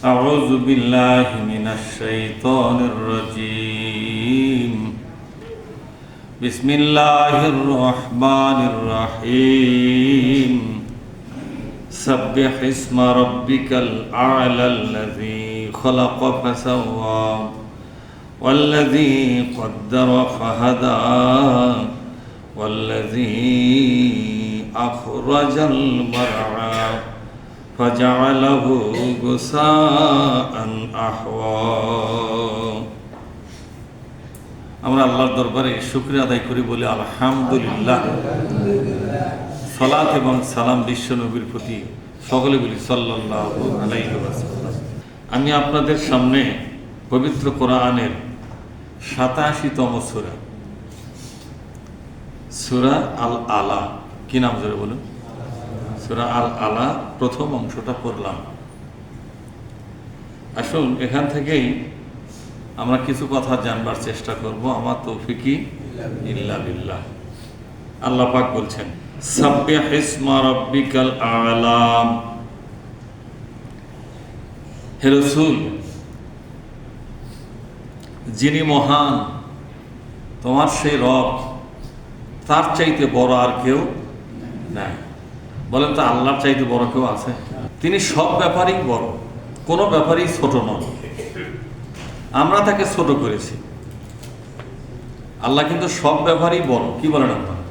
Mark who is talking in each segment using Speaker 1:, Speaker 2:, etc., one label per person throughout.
Speaker 1: أعوذ بالله من الشيطان الرجيم بسم الله الرحمن الرحيم سبح اسم ربك الأعلى الذي خلق فسوى والذي قدر فهدى والذي أخرج المرعى فجعله غثاء أحوى আমরা আল্লাহর দরবারে শুকরিয়া আদায় করি বলি আলহামদুলিল্লাহ। সালাত এবং সালাম বিশ্ব নবীর প্রতি সকলে বলি সাল্লাল্লাহু আলাইহি ওয়াসাল্লাম। আমি আপনাদের সামনে পবিত্র কোরআনের ৮৭তম সূরা আল আলা, কি নাম জোরে বলুন? সূরা আল আলা প্রথম অংশটা পড়লাম। আসুন এখান থেকেই আমরা কিছু কথা জানবার চেষ্টা করব। আমার তৌফিকি ইল্লা বিল্লাহ। আল্লাহ পাক বলছেন সাব্বিহ ইসমা রাব্বিকাল আ'লা। হে রাসূল, যিনি মহান তোমার সেই রব, তার চাইতে বড় আর কেউ নাই। বলেন তো আল্লাহর চাইতে বড় কেউ আছে? তিনি সব ব্যাপারেই বড়, কোনো ব্যাপারেই ছোট নন। আমরা তাকে ছোট করেছি, আল্লাহ কিন্তু সব ব্যাপারেই বড়। কি বলেন আপনারা?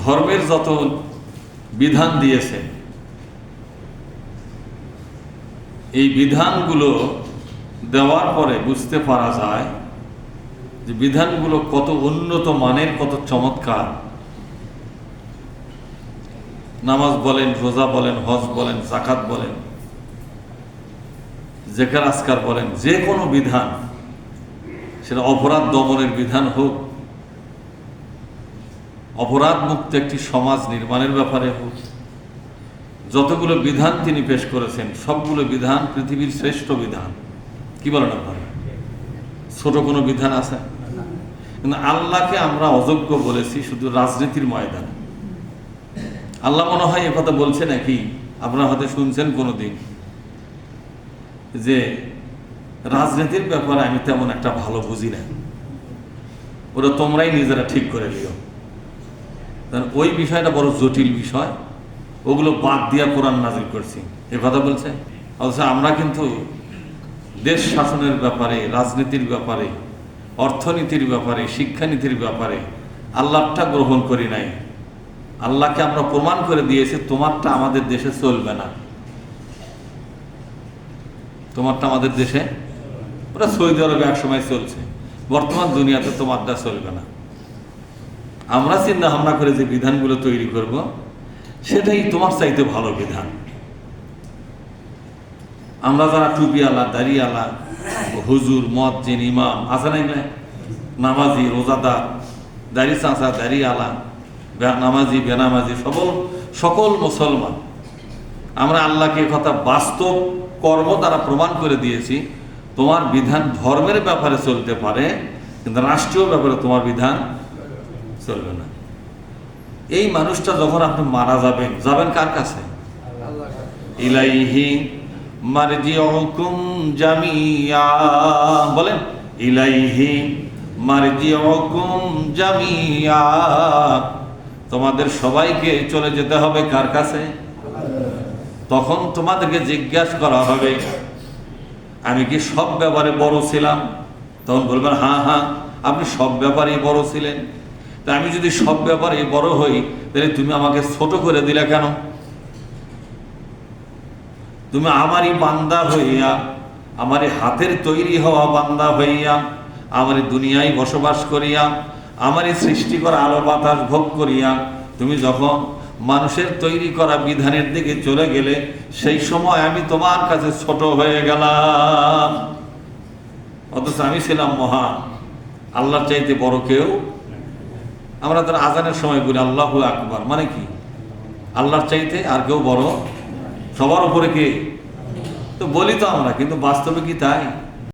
Speaker 1: ধর্মের যত বিধান দিয়েছে, এই বিধানগুলো দেওয়ার পরে বুঝতে পারা যায় যে বিধানগুলো কত উন্নত মানের, কত চমৎকার। নামাজ বলেন, রোজা বলেন, হজ বলেন, যাকাত বলেন, জিকির আজকার বলেন, যে কোনো বিধান, সেটা অপরাধ দমনের বিধান হোক, অপরাধ মুক্ত একটি সমাজ নির্মাণের ব্যাপারে হোক, যতগুলো বিধান তিনি পেশ করেছেন সবগুলো বিধান পৃথিবীর শ্রেষ্ঠ বিধান। কি বলেন আপনারা? ছোট কোনো বিধান আছে? কিন্তু আল্লাহকে আমরা অযোগ্য বলেছি শুধু রাজনীতির ময়দানে। আল্লাহ মনে হয় একথা বলছে নাকি? আপনারা হয়তো শুনছেন কোনোদিন যে রাজনীতির ব্যাপারে আমি তেমন একটা ভালো বুঝি না, ওরা তোমরাই নিজেরা ঠিক করে নিও। ওই বিষয়টা বড় জটিল বিষয়, ওগুলো বাদ দিয়া কোরআন নাজিল করছি, এ কথা বলছে। অথচ আমরা কিন্তু দেশ শাসনের ব্যাপারে, রাজনীতির ব্যাপারে, অর্থনীতির ব্যাপারে, শিক্ষানীতির ব্যাপারে আল্লাহটা গ্রহণ করি নাই। আল্লাহকে আমরা প্রমাণ করে দিয়েছি তোমারটা আমাদের দেশে চলবে না, তোমারটা আমাদের দেশে, ওটা সৌদি আরবে এক সময় চলছে, বর্তমান দুনিয়াতে তোমারটা চলবে না। আমরা চিন্তা ভাবনা করে যে বিধানগুলো তৈরি করব সেটাই তোমার চাইতে ভালো বিধান। আমরা যারা টুপিওয়ালা, দাড়িওয়ালা, হুজুর, মুয়াজ্জিন, ইমাম আছে না, নামাজি, রোজাদার, দাড়ি চাঁচা, দাড়িওয়ালা, নামাজি, বেনামাজি, সকল মুসলমান, আমরা আল্লাহকে কথা বাস্তব কর্ম দ্বারা প্রমাণ করে দিয়েছি তোমার বিধান ধর্মের ব্যাপারে চলতে পারে, কিন্তু রাষ্ট্রীয় ব্যাপারে তোমার বিধান চলবে না। এই মানুষটা যখন আপনি মারা যাবেন, যাবেন কার কাছে? ইলাইহি মারজিউকুম জামিয়া। বলেন ইলাইহি মারজিউকুম জামিয়া। তোমাদের সবাইকে চলে যেতে হবে কার কাছে? তখন তোমাদেরকে জিজ্ঞাসা করা হবে আমি কি সব ব্যাপারে বড় ছিলাম? তখন বলবেন হ্যাঁ হ্যাঁ, আপনি সব ব্যাপারেই বড় ছিলেন। তা আমি যদি সব ব্যাপারে বড় হই, তাহলে তুমি আমাকে ছোট করে দিলে কেন? তুমি আমারই বান্দা হইয়া, আমারই হাতের তৈরি হওয়া বান্দা হইয়া, আমারই দুনিয়ায় বসবাস করিয়া, আমারই সৃষ্টি করা আলো বাতাস ভোগ করিয়া তুমি যখন মানুষের তৈরি করা বিধানের দিকে চলে গেলে, সেই সময় আমি তোমার কাছে ছোট হয়ে গেলাম। অথচ আমি ছিলাম মহান, আল্লাহর চাইতে বড় কেউ। আমরা তার আজানের সময় বলি আল্লাহু আকবার, মানে কি? আল্লাহর চাইতে আর কেউ বড়, সবার উপরে কে? তো বলি তো আমরা, কিন্তু বাস্তবে কি তাই?